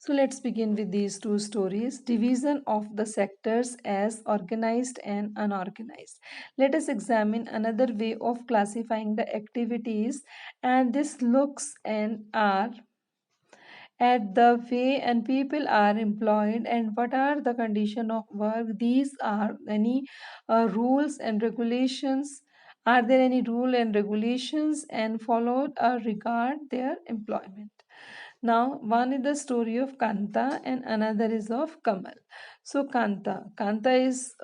So let's begin with these two stories. Division of the sectors as organized and unorganized. Let us examine another way of classifying the activities, and this looks and are at the way and people are employed and what are the condition of work. These are any rules and regulations. Are there any rule and regulations and followed or regard their employment? Now, one is the story of Kanta and another is of Kamal. So, Kanta is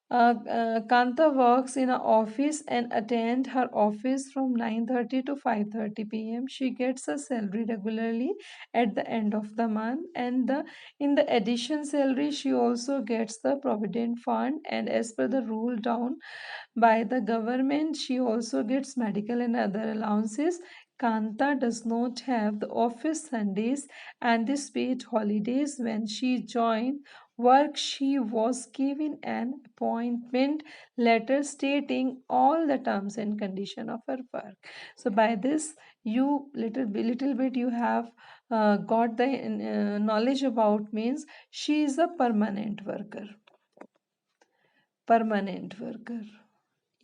Kanta works in an office and attend her office from 9:30 to 5:30 p.m. She gets a salary regularly at the end of the month, and in the addition salary she also gets the provident fund, and as per the rule down by the government she also gets medical and other allowances. Kanta does not have the office Sundays and this paid holidays. When she joined work, she was given an appointment letter stating all the terms and condition of her work. So by this, you little bit you have got the knowledge about means she is a permanent worker. Permanent worker.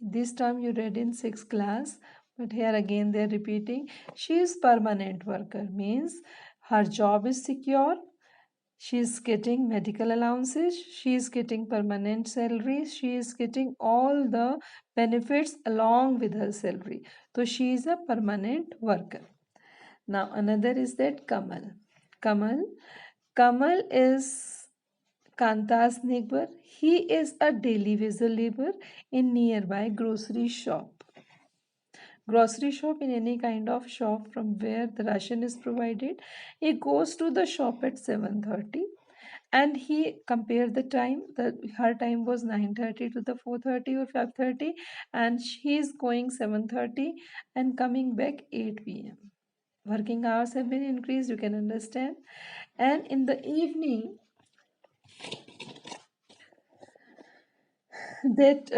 This term you read in 6th class, but here again they are repeating. She is permanent worker means her job is secure. She is getting medical allowances. She is getting permanent salary. She is getting all the benefits along with her salary. So she is a permanent worker. Now another is that Kamal. Kamal. Kamal is Kanta's neighbor. He is a daily visual labor in nearby grocery shop. Grocery shop in any kind of shop from where the ration is provided. He goes to the shop at 7:30 and he compared the time. Her time was 9:30 to the 4:30 or 5:30 and she is going 7:30 and coming back 8 p.m. Working hours have been increased, you can understand. And in the evening that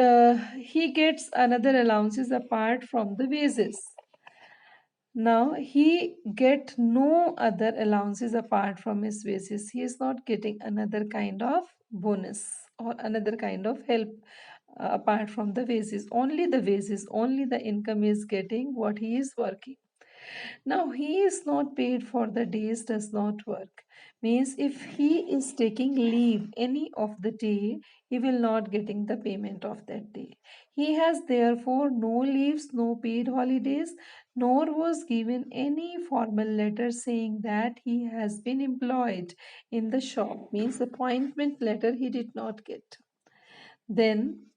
he gets another allowances apart from the wages. Now he get no other allowances apart from his wages. He is not getting another kind of bonus or another kind of help apart from the wages. Only the wages, only the income is getting what he is working. Now he is not paid for the days does not work. Means if he is taking leave any of the day, he will not getting the payment of that day. He has therefore no leaves, no paid holidays, nor was given any formal letter saying that he has been employed in the shop. Means appointment letter he did not get. Then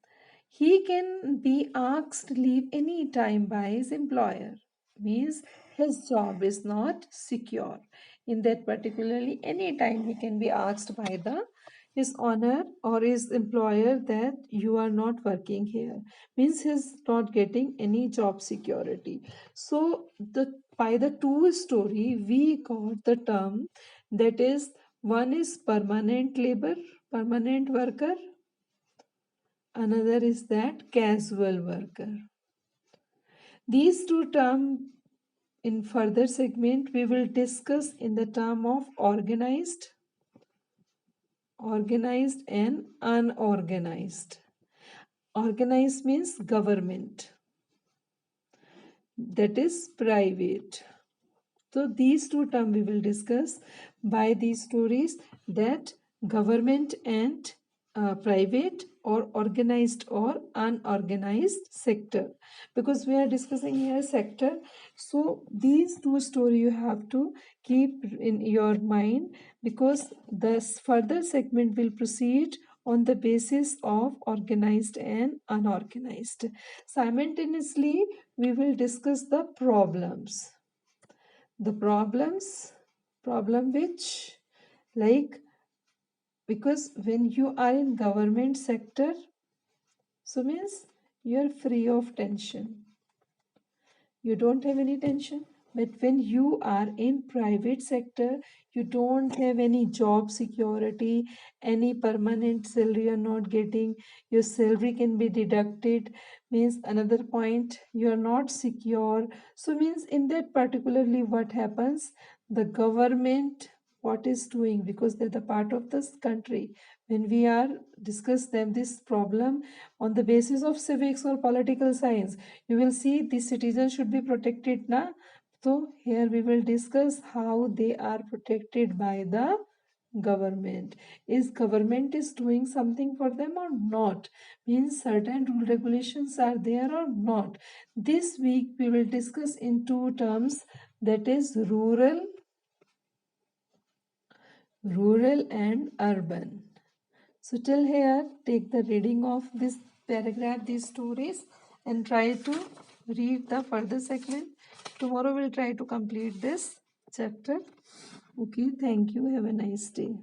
he can be asked leave any time by his employer. Means his job is not secure. In that particularly any time he can be asked by the his owner or his employer that you are not working here. Means he's not getting any job security. So the by the two story we got the term that is one is permanent labor, permanent worker. Another is that casual worker. These two terms in further segment we will discuss in the term of organized, organized and unorganized. Organized means government, that is private. So these two terms we will discuss by these stories, that government and private or organized or unorganized sector, because we are discussing here sector. So these two stories you have to keep in your mind, because this further segment will proceed on the basis of organized and unorganized. Simultaneously we will discuss the problems, the problem which, like, because when you are in government sector, so means you're free of tension, you don't have any tension. But when you are in private sector, you don't have any job security, any permanent salary you're not getting, your salary can be deducted. Means another point, you're not secure. So means in that particularly what happens, the government what is doing, because they're the part of this country. When we are discuss them this problem on the basis of civics or political science, you will see the citizens should be protected na. So here we will discuss how they are protected by the government. Is government is doing something for them or not? Means certain rule regulations are there or not. This week we will discuss in two terms, that is rural and urban. So till here take the reading of this paragraph, these stories, and try to read the further segment. Tomorrow we'll try to complete this chapter. Okay, thank you. Have a nice day.